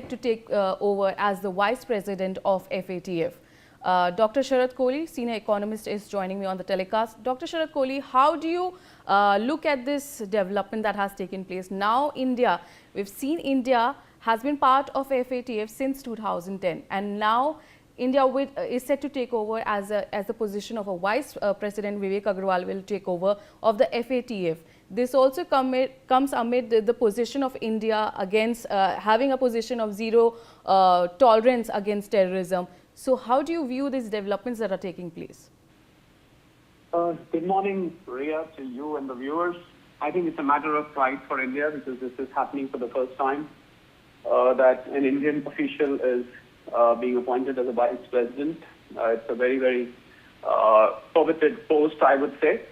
to take over as the Vice President of FATF. Dr. Sharat Kohli, senior economist, is joining me on the telecast. Dr. Sharat Kohli, how do you look at this development that has taken place? Now India, we've seen India has been part of FATF since 2010, and now India is set to take over as the position of a Vice President. Vivek Aggarwal will take over of the FATF. This also comes amid the position of India against having a position of zero tolerance against terrorism. So how do you view these developments that are taking place? Good morning, Ria, to you and the viewers. I think it's a matter of pride for India because this is happening for the first time, that an Indian official is being appointed as a vice president. It's a very, very coveted post, I would say.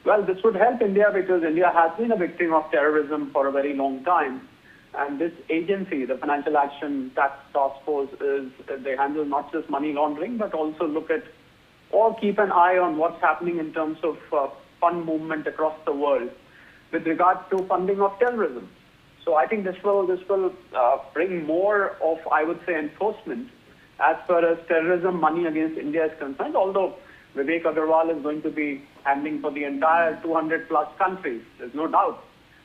Well, this would help India because India has been a victim of terrorism for a very long time. And this agency, the Financial Action Task Force, they handle not just money laundering, but also look at or keep an eye on what's happening in terms of fund movement across the world with regard to funding of terrorism. So I think this will bring more of, I would say, enforcement as far as terrorism money against India is concerned, although Vivek Aggarwal is going to be handling for the entire 200 plus countries, there's no doubt.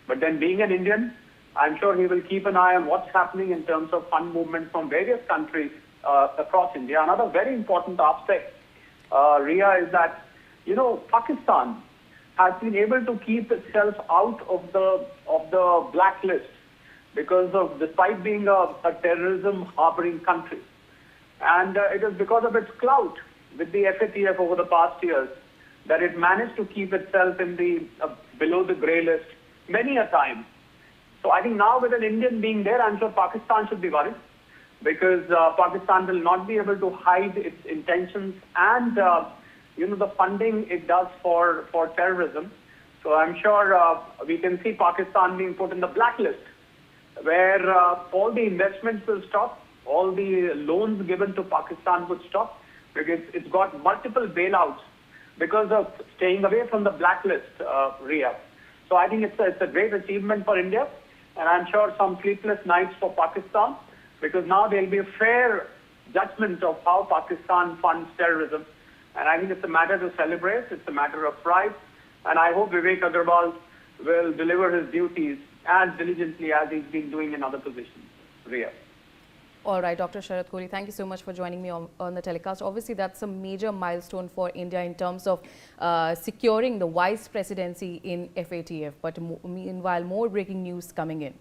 But then being an Indian, I'm sure he will keep an eye on what's happening in terms of fund movement from various countries across India. Another very important aspect, Ria, is that, Pakistan has been able to keep itself out of the blacklist despite being a terrorism harboring country. And it is because of its clout with the FATF over the past years that it managed to keep itself in the below the grey list many a time. So I think now with an Indian being there, I'm sure Pakistan should be worried because Pakistan will not be able to hide its intentions and the funding it does for terrorism. So I'm sure we can see Pakistan being put in the blacklist where all the investments will stop, all the loans given to Pakistan would stop because it's got multiple bailouts because of staying away from the blacklist, Ria. So I think it's a great achievement for India, and I'm sure some sleepless nights for Pakistan because now there'll be a fair judgment of how Pakistan funds terrorism. And I think it's a matter to celebrate, it's a matter of pride, and I hope Vivek Aggarwal will deliver his duties as diligently as he's been doing in other positions. Ria. All right, Dr. Sharat Kohli, thank you so much for joining me on the telecast. Obviously, that's a major milestone for India in terms of securing the vice presidency in FATF. But meanwhile, more breaking news coming in.